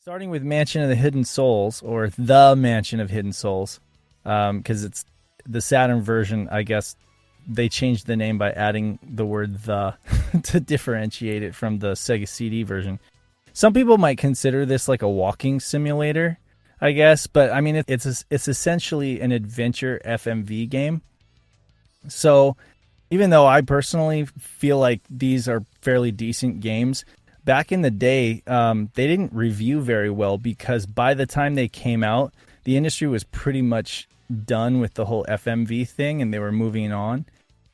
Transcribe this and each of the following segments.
Starting with Mansion of the Hidden Souls, or The Mansion of Hidden Souls, because it's the Saturn version, I guess they changed the name by adding the word "the" to differentiate it from the Sega CD version. Some people might consider this like a walking simulator, I guess, but I mean it's essentially an adventure FMV game. So even though I personally feel like these are fairly decent games, back in the day, they didn't review very well because by the time they came out, the industry was pretty much done with the whole FMV thing and they were moving on.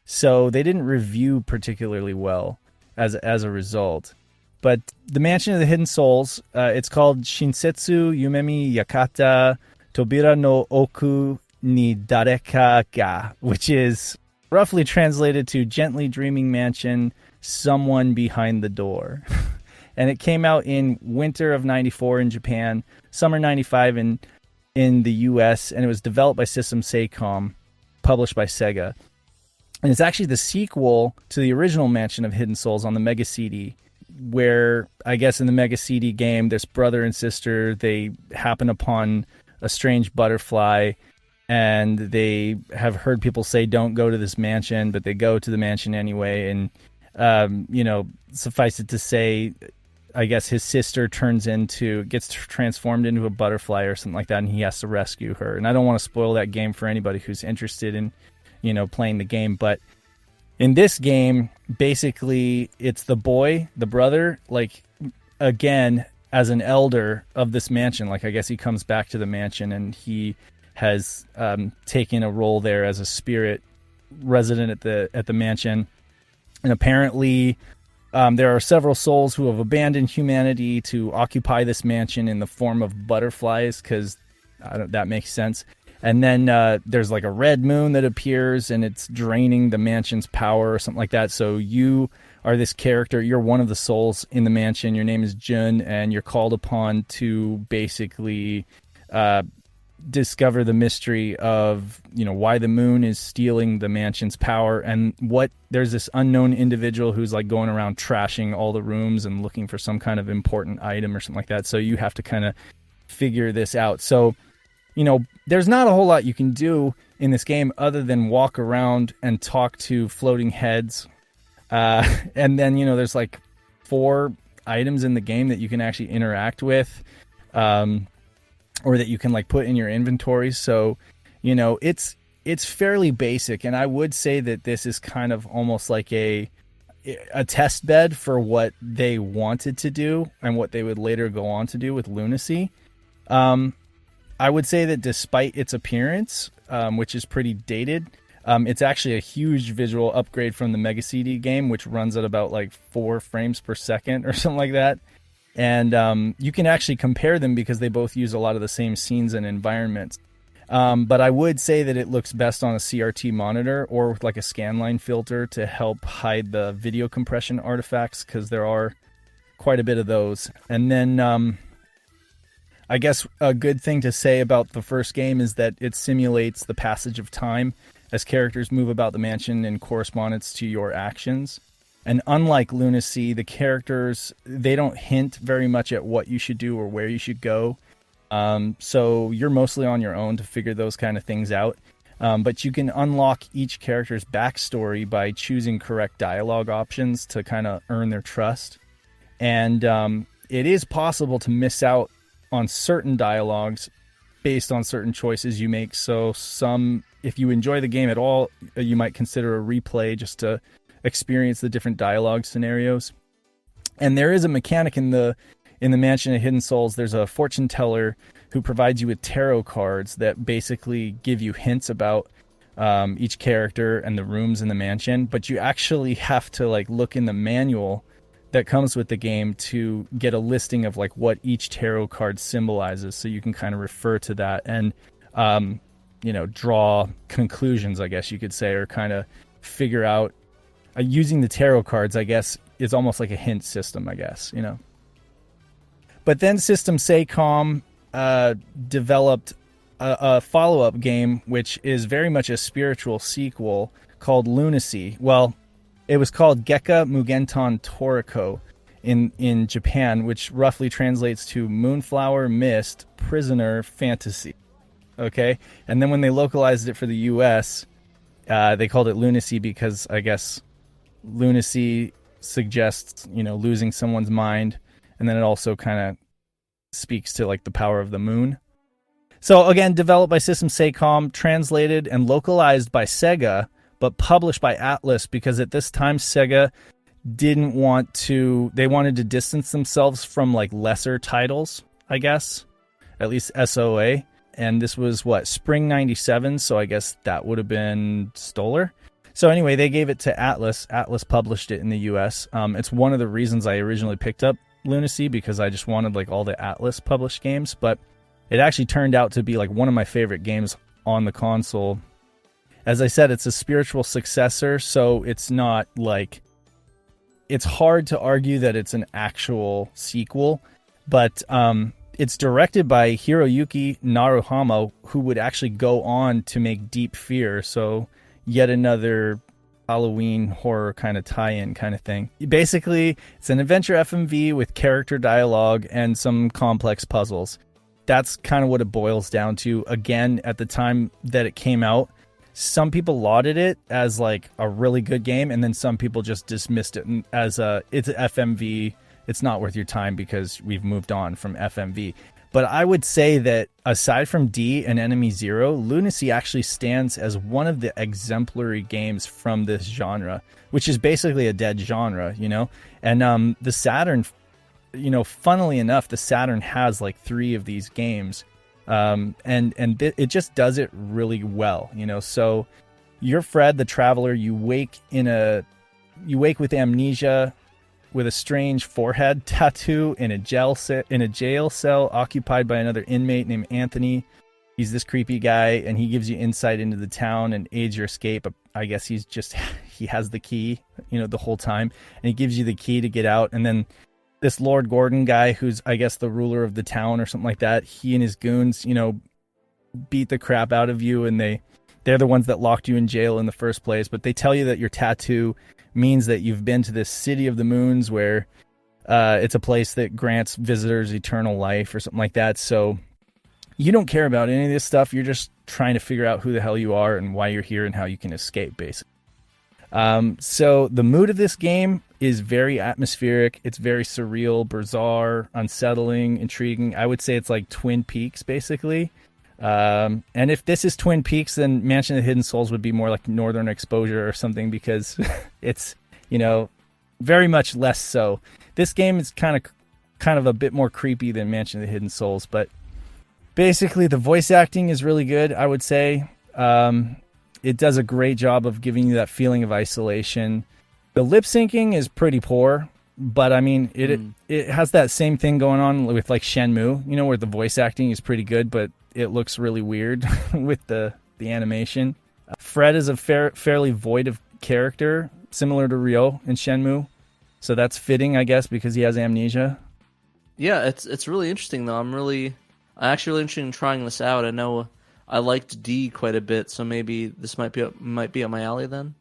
So they didn't review particularly well as a result. But the Mansion of the Hidden Souls, it's called Shinsetsu Yumemi Yakata Tobira no Oku ni Dareka ga, which is roughly translated to Gently Dreaming Mansion, Someone Behind the Door. And it came out in winter of 94 in Japan, summer 95 in the US, and it was developed by System Seicom, published by Sega. And it's actually the sequel to the original Mansion of Hidden Souls on the Mega CD, where I guess in the Mega CD game, this brother and sister, they happen upon a strange butterfly, and they have heard people say don't go to this mansion, but they go to the mansion anyway. And, suffice it to say, I guess his sister gets transformed into a butterfly or something like that, and he has to rescue her. And I don't want to spoil that game for anybody who's interested in, playing the game. But in this game, basically, it's the brother, like, again, as an elder of this mansion. Like, I guess he comes back to the mansion, and he has taken a role there as a spirit resident at the mansion. And apparently, there are several souls who have abandoned humanity to occupy this mansion in the form of butterflies, because that makes sense. And then there's like a red moon that appears, and it's draining the mansion's power or something like that. So you are this character. You're one of the souls in the mansion. Your name is Jun, and you're called upon to basically discover the mystery of why the moon is stealing the mansion's power, and there's this unknown individual who's like going around trashing all the rooms and looking for some kind of important item or something like that. So you have to kind of figure this out. So there's not a whole lot you can do in this game other than walk around and talk to floating heads, and then there's like 4 items in the game that you can actually interact with, or that you can like put in your inventory. So, it's fairly basic. And I would say that this is kind of almost like a test bed for what they wanted to do and what they would later go on to do with Lunacy. I would say that despite its appearance, which is pretty dated, it's actually a huge visual upgrade from the Mega CD game, which runs at about like 4 frames per second or something like that. And you can actually compare them because they both use a lot of the same scenes and environments. But I would say that it looks best on a CRT monitor or with like a scanline filter to help hide the video compression artifacts, because there are quite a bit of those. And then I guess a good thing to say about the first game is that it simulates the passage of time as characters move about the mansion in correspondence to your actions. And unlike Lunacy, the characters, they don't hint very much at what you should do or where you should go. So you're mostly on your own to figure those kind of things out. But you can unlock each character's backstory by choosing correct dialogue options to kind of earn their trust. And it is possible to miss out on certain dialogues based on certain choices you make. So if you enjoy the game at all, you might consider a replay just to experience the different dialogue scenarios. And there is a mechanic in the Mansion of Hidden Souls. There's a fortune teller who provides you with tarot cards that basically give you hints about each character and the rooms in the mansion, but you actually have to like look in the manual that comes with the game to get a listing of like what each tarot card symbolizes, so you can kind of refer to that and draw conclusions, I guess you could say, or kind of figure out using the tarot cards, I guess, is almost like a hint system, I guess, But then System Seicom developed a follow-up game, which is very much a spiritual sequel called Lunacy. Well, It was called Gekka Mugenton Toriko in Japan, which roughly translates to Moonflower Mist Prisoner Fantasy. Okay? And then when they localized it for the US, they called it Lunacy because I guess lunacy suggests, losing someone's mind. And then it also kind of speaks to like the power of the moon. So again, developed by System Seicom, translated and localized by Sega, but published by Atlus because at this time Sega they wanted to distance themselves from like lesser titles, I guess, at least SOA. And this was spring 97. So I guess that would have been Stoller. So anyway, they gave it to Atlus. Atlus published it in the US. It's one of the reasons I originally picked up Lunacy because I just wanted like all the Atlus published games, but it actually turned out to be like one of my favorite games on the console. As I said, it's a spiritual successor, so it's not like, it's hard to argue that it's an actual sequel, but it's directed by Hiroyuki Naruhama, who would actually go on to make Deep Fear, so yet another Halloween horror kind of tie-in kind of thing. Basically, it's an adventure FMV with character dialogue and some complex puzzles. That's kind of what it boils down to. Again, at the time that it came out, some people lauded it as like a really good game, and then some people just dismissed it as it's an FMV. It's not worth your time because we've moved on from FMV. But I would say that aside from D and Enemy Zero, Lunacy actually stands as one of the exemplary games from this genre, which is basically a dead genre, And the Saturn, funnily enough, the Saturn has like 3 of these games. It just does it really well, So you're Fred, the traveler. You wake with amnesia, with a strange forehead tattoo in a jail cell occupied by another inmate named Anthony. He's this creepy guy, and he gives you insight into the town and aids your escape. I guess he has the key, the whole time, and he gives you the key to get out. And then this Lord Gordon guy, who's, I guess, the ruler of the town or something like that, he and his goons, beat the crap out of you, and they're the ones that locked you in jail in the first place. But they tell you that your tattoo means that you've been to this city of the moons where it's a place that grants visitors eternal life or something like that. So you don't care about any of this stuff. You're just trying to figure out who the hell you are and why you're here and how you can escape, basically. So the mood of this game is very atmospheric. It's very surreal, bizarre, unsettling, intriguing. I would say it's like Twin Peaks, basically. And if this is Twin Peaks, then Mansion of the Hidden Souls would be more like Northern Exposure or something, because it's, very much less so. This game is kind of a bit more creepy than Mansion of the Hidden Souls, but basically the voice acting is really good, I would say. It does a great job of giving you that feeling of isolation. The lip syncing is pretty poor, but I mean, it has that same thing going on with like Shenmue, where the voice acting is pretty good, but it looks really weird with the animation. Fred is a fairly void of character, similar to Ryo in Shenmue. So that's fitting, I guess, because he has amnesia. Yeah, it's really interesting, though. I'm actually really interested in trying this out. I know I liked D quite a bit, so maybe this might be up my alley then.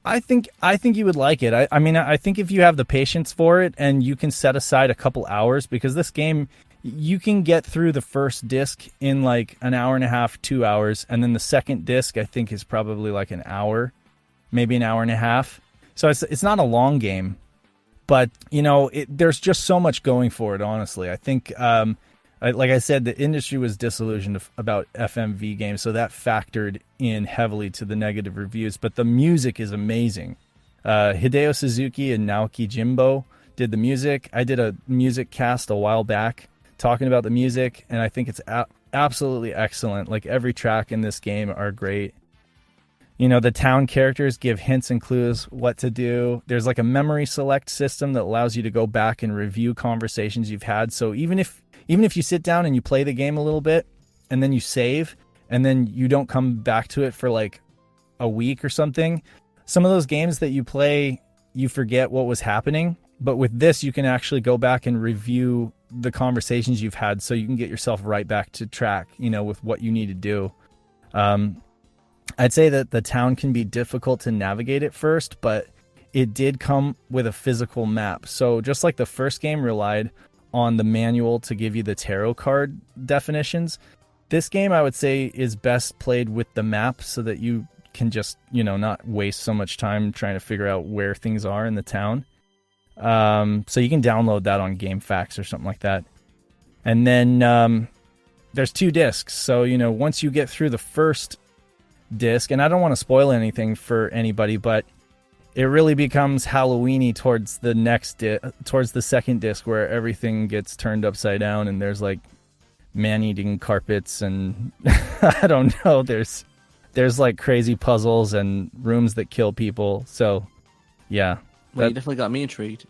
I think you would like it. I think if you have the patience for it and you can set aside a couple hours, because this game, you can get through the first disc in like an hour and a half, 2 hours, and then the second disc I think is probably like an hour, maybe an hour and a half. So it's not a long game, but there's just so much going for it. Honestly, I think like I said, the industry was disillusioned about FMV games, so that factored in heavily to the negative reviews. But the music is amazing. Hideo Suzuki and Naoki Jimbo did the music. I did a music cast a while back talking about the music, and I think it's absolutely excellent. Like, every track in this game are great. The town characters give hints and clues what to do. There's like a memory select system that allows you to go back and review conversations you've had. So even if you sit down and you play the game a little bit and then you save and then you don't come back to it for like a week or something, some of those games that you play, you forget what was happening. But with this, you can actually go back and review the conversations you've had, so you can get yourself right back to track, with what you need to do. I'd say that the town can be difficult to navigate at first, but it did come with a physical map. So just like the first game relied on the manual to give you the tarot card definitions, this game I would say is best played with the map so that you can just, not waste so much time trying to figure out where things are in the town. So you can download that on GameFAQs or something like that. And then there's 2 discs. So, once you get through the first disc, and I don't want to spoil anything for anybody, but it really becomes Halloween-y towards towards the second disc, where everything gets turned upside down and there's like man-eating carpets and I don't know, there's like crazy puzzles and rooms that kill people. So yeah. Well, you definitely got me intrigued.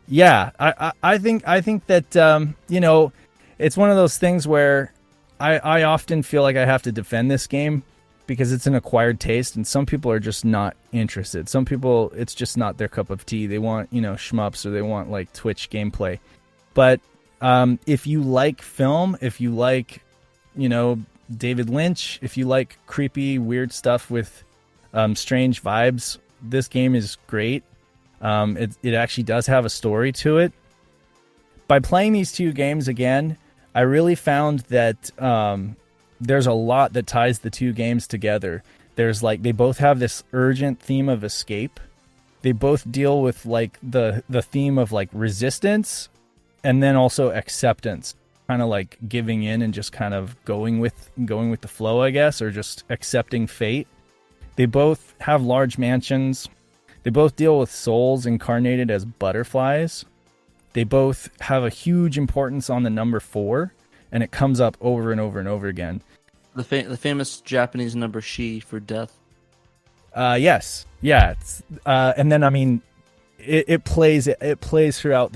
Yeah, I think that it's one of those things where I often feel like I have to defend this game because it's an acquired taste, and some people are just not interested. Some people, it's just not their cup of tea. They want shmups, or they want like Twitch gameplay. But if you like film, if you like David Lynch, if you like creepy, weird stuff with strange vibes, this game is great. It actually does have a story to it. By playing these 2 games again, I really found that there's a lot that ties the 2 games together. There's like, they both have this urgent theme of escape. They both deal with like the theme of like resistance, and then also acceptance, kind of like giving in and just kind of going with the flow, I guess, or just accepting fate. They both have large mansions. They both deal with souls incarnated as butterflies. They both have a huge importance on the number 4, and it comes up over and over and over again. The famous Japanese number shi for death. Yes. Yeah. And then, I mean, it plays throughout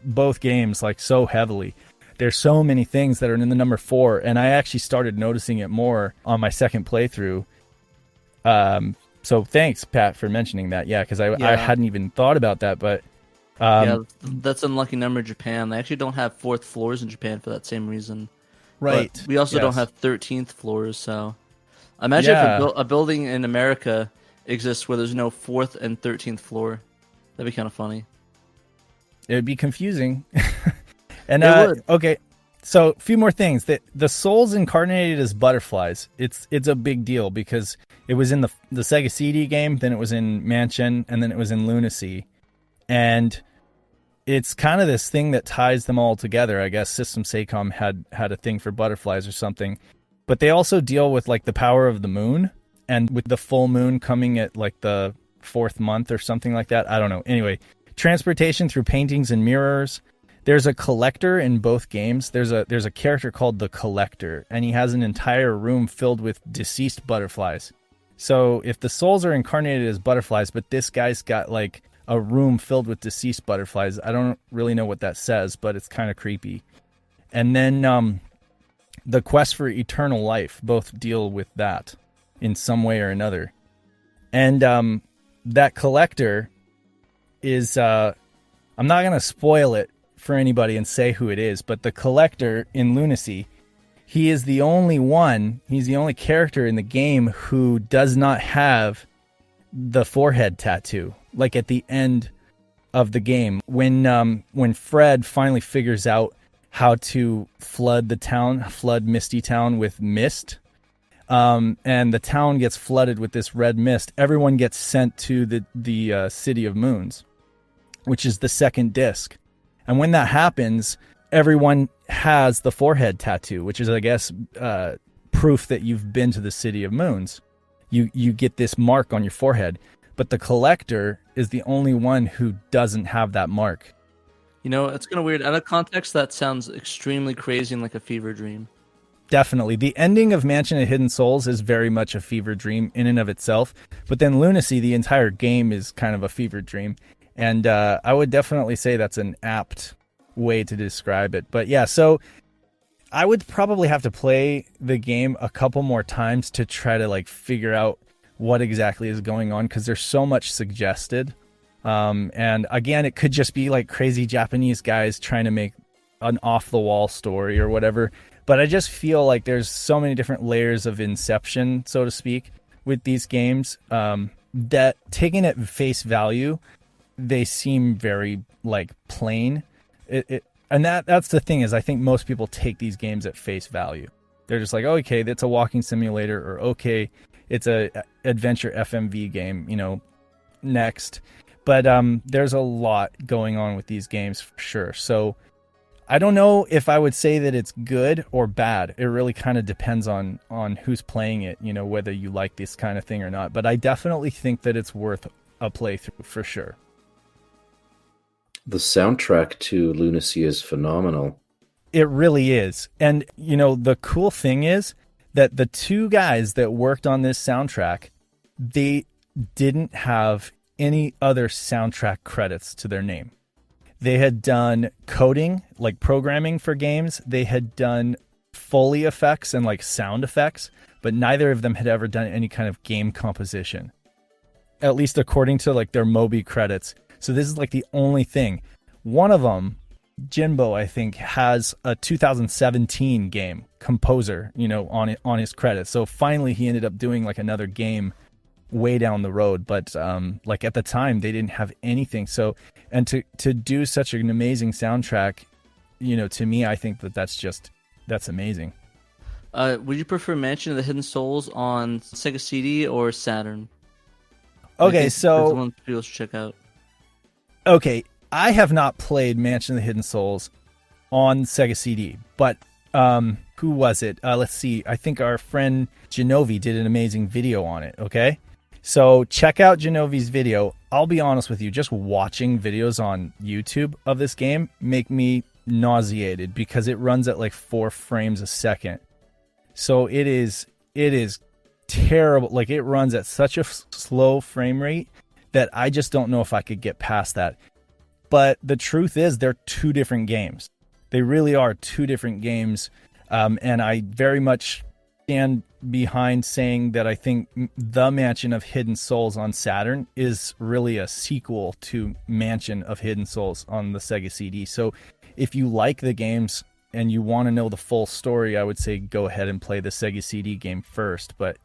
both games like so heavily. There's so many things that are in the number 4, and I actually started noticing it more on my second playthrough. So thanks, Pat, for mentioning that. Yeah, because I hadn't even thought about that, but that's an unlucky number in Japan. They actually don't have 4th floors in Japan for that same reason. Right. But we also don't have 13th floors, so imagine if a building in America exists where there's no 4th and 13th floor. That'd be kind of funny. It would be confusing. And okay, so a few more things. The souls incarnated as butterflies. It's a big deal because it was in the Sega CD game, then it was in Mansion, and then it was in Lunacy. And it's kind of this thing that ties them all together. I guess System Saycom had a thing for butterflies or something. But they also deal with like the power of the moon, and with the full moon coming at like the 4th month or something like that. I don't know. Anyway, transportation through paintings and mirrors. There's a collector in both games. There's a character called the Collector, and he has an entire room filled with deceased butterflies. So if the souls are incarnated as butterflies, but this guy's got like a room filled with deceased butterflies, I don't really know what that says, but it's kind of creepy. And then the quest for eternal life both deal with that in some way or another. And that Collector is, I'm not going to spoil it for anybody and say who it is, but the Collector in Lunacy, he's the only character in the game who does not have the forehead tattoo. Like at the end of the game, when Fred finally figures out how to flood Misty Town with mist, and the town gets flooded with this red mist, everyone gets sent to the City of Moons, which is the second disc. And when that happens, everyone has the forehead tattoo, which is, I guess, proof that you've been to the City of Moons. You get this mark on your forehead. But the Collector is the only one who doesn't have that mark. It's kind of weird. Out of context, that sounds extremely crazy and like a fever dream. Definitely. The ending of Mansion of Hidden Souls is very much a fever dream in and of itself. But then Lunacy, the entire game, is kind of a fever dream. And I would definitely say that's an apt way to describe it. But yeah, so I would probably have to play the game a couple more times to try to like figure out what exactly is going on, because there's so much suggested. And again, it could just be like crazy Japanese guys trying to make an off-the-wall story or whatever. But I just feel like there's so many different layers of inception, so to speak, with these games. that taking it at face value, they seem very like plain. And that's the thing is I think most people take these games at face value. They're just like, oh, okay, that's a walking simulator, or okay, it's a adventure FMV game, next. But there's a lot going on with these games for sure. So I don't know if I would say that it's good or bad. It really kind of depends on who's playing it, whether you like this kind of thing or not. But I definitely think that it's worth a playthrough for sure. The soundtrack to Lunacy is phenomenal. It really is. And, the cool thing is that the two guys that worked on this soundtrack, they didn't have any other soundtrack credits to their name. They had done coding, like programming for games. They had done Foley effects and like sound effects, but neither of them had ever done any kind of game composition, at least according to like their Moby credits. So this is like the only thing. One of them, Jinbo, I think, has a 2017 game composer, on his credits. So finally he ended up doing like another game way down the road. But like at the time they didn't have anything. So, and to do such an amazing soundtrack, to me, I think that's amazing. Would you prefer Mansion of the Hidden Souls on Sega CD or Saturn? Okay, so that's one people should check out. Okay, I have not played Mansion of the Hidden Souls on Sega CD, but who was it? Let's see. I think our friend Genovi did an amazing video on it, okay? So check out Genovi's video. I'll be honest with you, just watching videos on YouTube of this game make me nauseated because it runs at like 4 frames a second. So it is terrible. Like it runs at such a slow frame rate that I just don't know if I could get past that. But the truth is they're 2 different games. They really are 2 different games. And I very much stand behind saying that I think the Mansion of Hidden Souls on Saturn is really a sequel to Mansion of Hidden Souls on the Sega CD. So if you like the games and you want to know the full story, I would say go ahead and play the Sega CD game first. But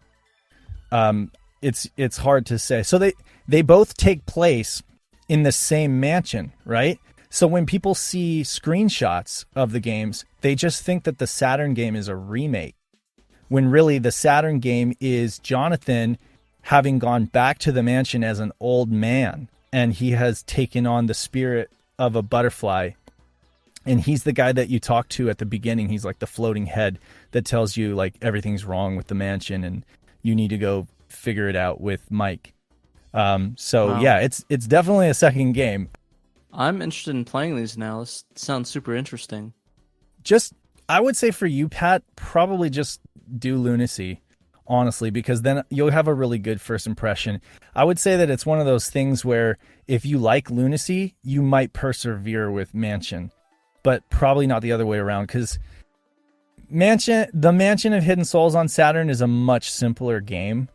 it's hard to say. So they both take place in the same mansion, right? So when people see screenshots of the games, they just think that the Saturn game is a remake, when really the Saturn game is Jonathan having gone back to the mansion as an old man, and he has taken on the spirit of a butterfly. And he's the guy that you talk to at the beginning. He's like the floating head that tells you like everything's wrong with the mansion and you need to go figure it out with Mike. Wow. Yeah, it's definitely a second game. I'm interested in playing these now. This sounds super interesting. I would say for you, Pat, probably just do Lunacy, honestly, because then you'll have a really good first impression. I would say that it's one of those things where if you like Lunacy, you might persevere with Mansion, but probably not the other way around, because the Mansion of Hidden Souls on Saturn is a much simpler game.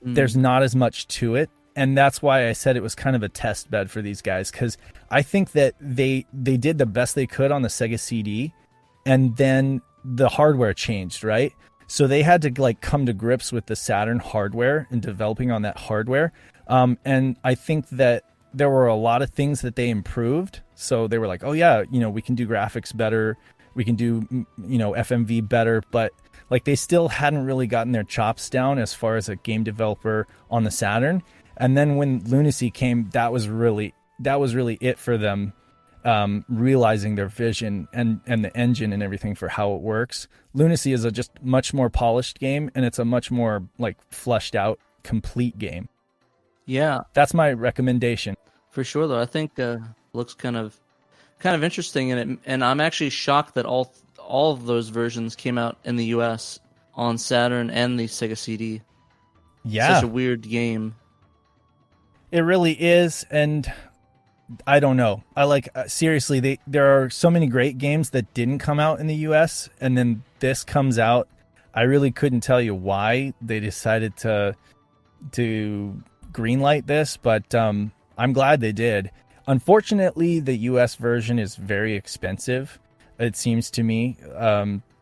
There's not as much to it. And that's why I said it was kind of a test bed for these guys, because I think that they did the best they could on the Sega CD, and then the hardware changed, right? So they had to like come to grips with the Saturn hardware and developing on that hardware. And I think that there were a lot of things that they improved. So they were like, oh yeah, we can do graphics better. We can do, FMV better, but like they still hadn't really gotten their chops down as far as a game developer on the Saturn. And then when Lunacy came, that was really it for them, realizing their vision and the engine and everything for how it works. Lunacy is a just much more polished game, and it's a much more like fleshed out, complete game. Yeah, that's my recommendation for sure. Though I think looks kind of interesting, and I'm actually shocked that all of those versions came out in the U.S. on Saturn and the Sega CD. Yeah, such a weird game. It really is, and I don't know. I like seriously. There are so many great games that didn't come out in the U.S. and then this comes out. I really couldn't tell you why they decided to greenlight this, but I'm glad they did. Unfortunately, the U.S. version is very expensive. It seems to me,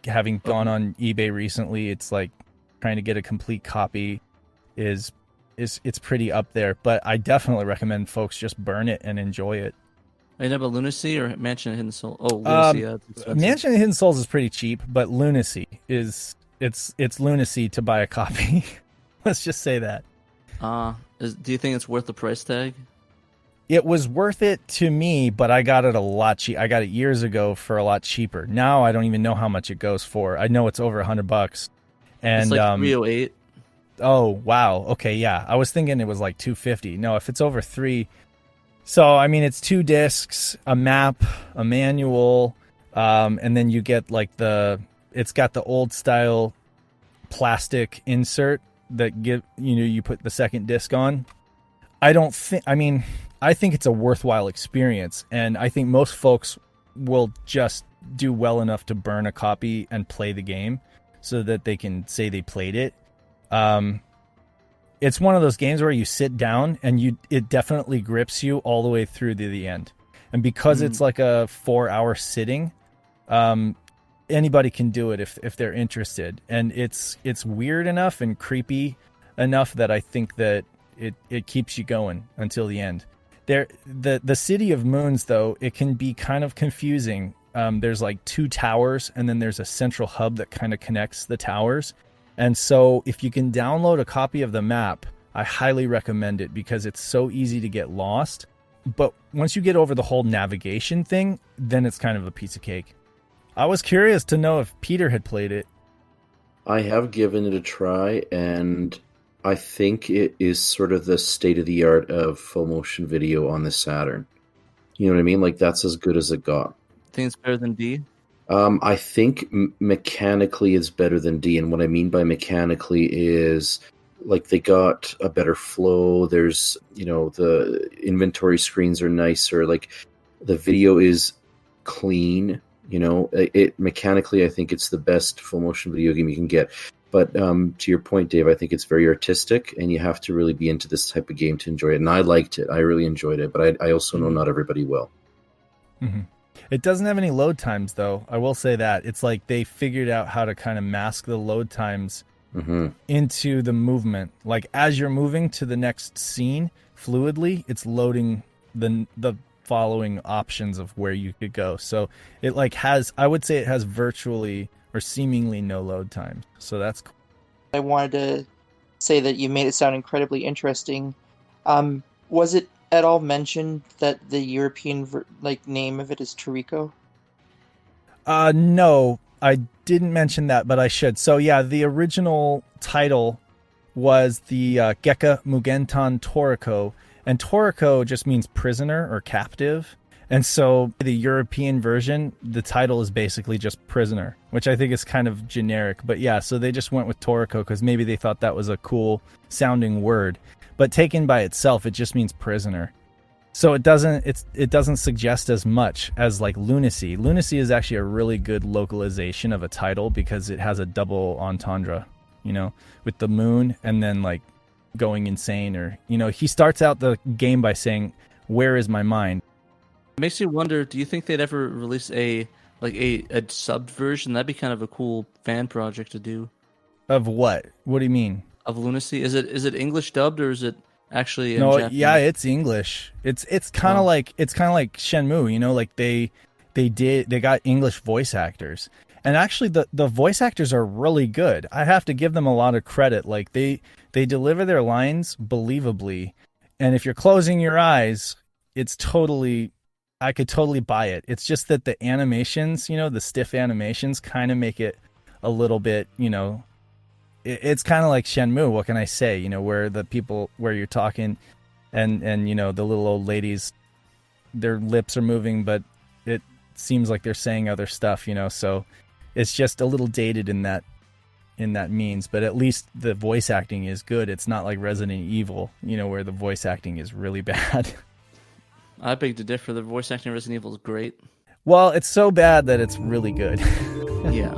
having gone on eBay recently, it's like trying to get a complete copy is it's pretty up there. But I definitely recommend folks just burn it and enjoy it. Are you know about Lunacy or Mansion of Hidden Soul? Oh, Lunacy. It's expensive. Mansion of Hidden Souls is pretty cheap, but Lunacy is it's lunacy to buy a copy. Let's just say that. Do you think it's worth the price tag? It was worth it to me, but I got it a lot cheap. I got it years ago for a lot cheaper. Now I don't even know how much it goes for. I know it's over $100. And It's like 308. Oh wow. Okay, yeah. I was thinking it was like 250. No, if it's over 3. So I mean, it's 2 discs, a map, a manual, and then you get like it's got the old style plastic insert that you put the second disc on. I think it's a worthwhile experience, and I think most folks will just do well enough to burn a copy and play the game so that they can say they played it. It's one of those games where you sit down and it definitely grips you all the way through to the end. And because it's like a 4-hour sitting, anybody can do it if they're interested. And it's weird enough and creepy enough that I think that it keeps you going until the end. The City of Moons, though, it can be kind of confusing. There's like 2 towers, and then there's a central hub that kind of connects the towers. And so if you can download a copy of the map, I highly recommend it because it's so easy to get lost. But once you get over the whole navigation thing, then it's kind of a piece of cake. I was curious to know if Peter had played it. I have given it a try, and I think it is sort of the state-of-the-art of full motion video on the Saturn. You know what I mean? Like, that's as good as it got. Think it's better than D? I think mechanically it's better than D, and what I mean by mechanically is like they got a better flow. There's, the inventory screens are nicer. Like the video is clean. It mechanically, I think it's the best full motion video game you can get. But to your point, Dave, I think it's very artistic, and you have to really be into this type of game to enjoy it. And I liked it. I really enjoyed it, but I also know not everybody will. Mm-hmm. It doesn't have any load times, though. I will say that. It's like they figured out how to kind of mask the load times into the movement. Like as you're moving to the next scene fluidly, it's loading the following options of where you could go. So it I would say it has virtually or seemingly no load time. So that's cool. I wanted to say that you made it sound incredibly interesting. Was it at all mentioned that the European name of it is Toriko? No, I didn't mention that, but I should. So yeah, the original title was the Geka Mugentan Toriko, and Toriko just means prisoner or captive. And so the European version, the title is basically just prisoner, which I think is kind of generic. But yeah, so they just went with Toriko because maybe they thought that was a cool sounding word. But taken by itself, it just means prisoner. So it doesn't suggest as much as like Lunacy. Lunacy is actually a really good localization of a title because it has a double entendre, with the moon and then like going insane, or he starts out the game by saying, "Where is my mind?" It makes you wonder, do you think they'd ever release a subbed version? That'd be kind of a cool fan project to do. Of what? What do you mean? Of Lunacy? Is it English dubbed or is it actually in No, Japanese? yeah, it's English. It's kind of like Shenmue, like they got English voice actors. And actually the voice actors are really good. I have to give them a lot of credit. Like they deliver their lines believably. And if you're closing your eyes, I could totally buy it. It's just that the animations, the stiff animations kind of make it a little bit, it's kind of like Shenmue. What can I say? Where you're talking and the little old ladies, their lips are moving, but it seems like they're saying other stuff, so it's just a little dated in that means, but at least the voice acting is good. It's not like Resident Evil, where the voice acting is really bad. I beg to differ. The voice acting in Resident Evil is great. Well, it's so bad that it's really good. Yeah.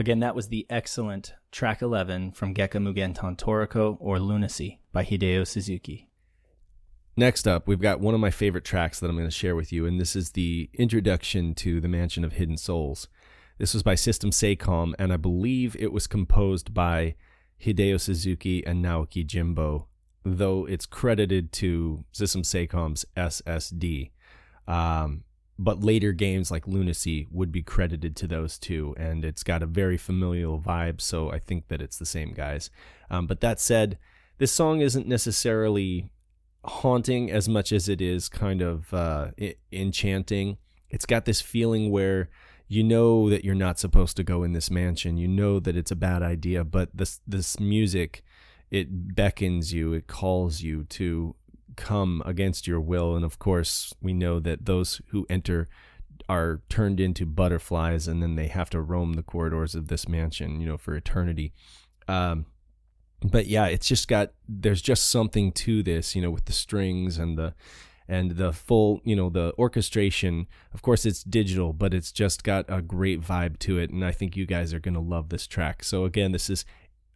Again, that was the excellent track 11 from Gekka Mugentan Toriko, or Lunacy, by Hideo Suzuki. Next up, we've got one of my favorite tracks that I'm going to share with you, and this is the introduction to the Mansion of Hidden Souls. This was by System Seicom, and I believe it was composed by Hideo Suzuki and Naoki Jimbo, though it's credited to System Seicom's SSD. But later games like Lunacy would be credited to those two, and it's got a very familial vibe, so I think that it's the same guys. But that said, this song isn't necessarily haunting as much as it is kind of enchanting. It's got this feeling where you know that you're not supposed to go in this mansion. You know that it's a bad idea, but this music, it beckons you, it calls you to come against your will. And of course, we know that those who enter are turned into butterflies, and then they have to roam the corridors of this mansion, for eternity. But yeah, it's just there's just something to this, with the strings and the full, the orchestration. Of course, it's digital, but it's just got a great vibe to it, and I think you guys are going to love this track. So again, this is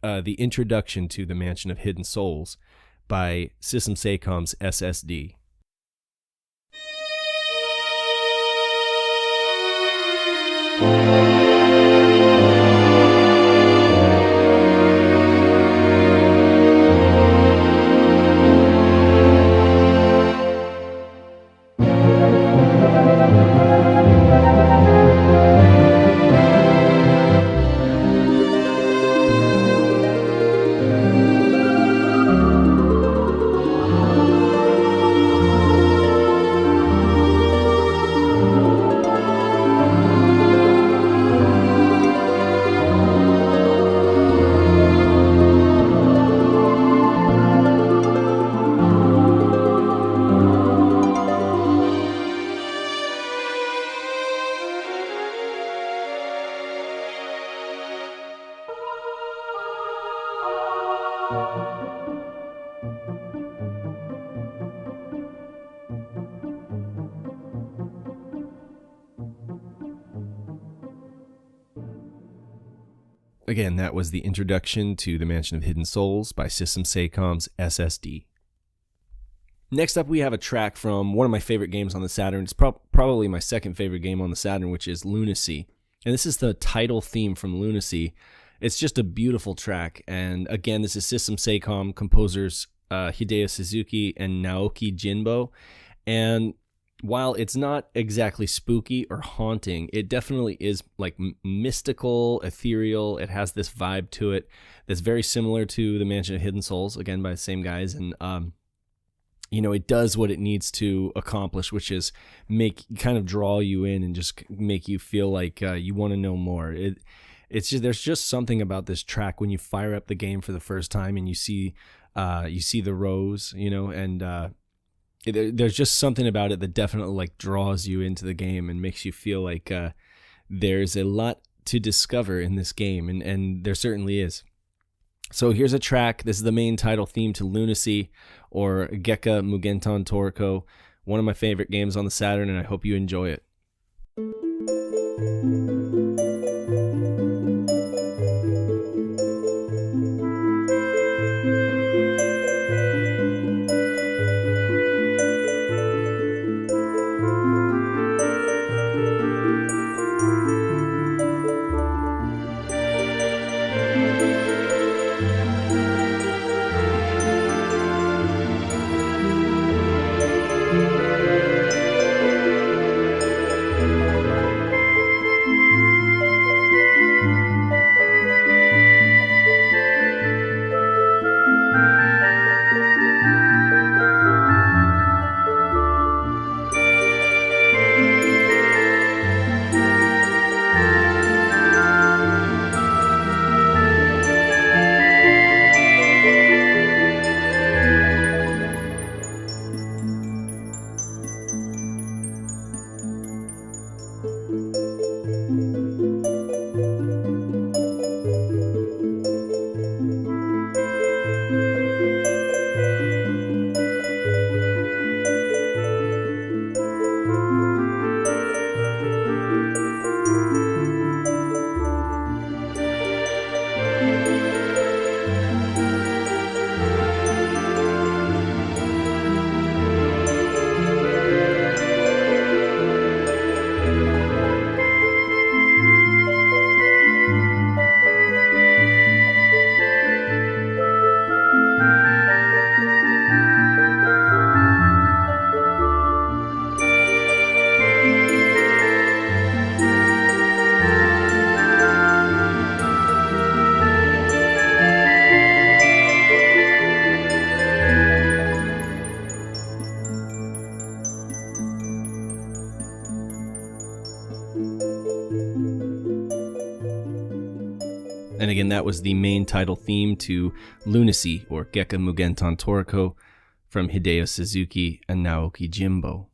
the introduction to the Mansion of Hidden Souls by System Seicom's SSD. Again, that was the introduction to the Mansion of Hidden Souls by System Seicom's SSD. Next up, we have a track from one of my favorite games on the Saturn. It's probably my second favorite game on the Saturn, which is Lunacy. And this is the title theme from Lunacy. It's just a beautiful track. And again, this is System Seicom, composers Hideo Suzuki and Naoki Jinbo. And while it's not exactly spooky or haunting, it definitely is like mystical, ethereal. It has this vibe to it that's very similar to the Mansion of Hidden Souls, again by the same guys. And it does what it needs to accomplish, which is kind of draw you in and just make you feel like you want to know more. There's just something about this track when you fire up the game for the first time and you see the rows, and there's just something about it that definitely like draws you into the game and makes you feel like there's a lot to discover in this game, and there certainly is. So here's a track. This is the main title theme to Lunacy, or Gekka Mugentan Toriko, one of my favorite games on the Saturn, and I hope you enjoy it. And again, that was the main title theme to Lunacy, or Gekka Mugen Tantoriko, from Hideo Suzuki and Naoki Jimbo.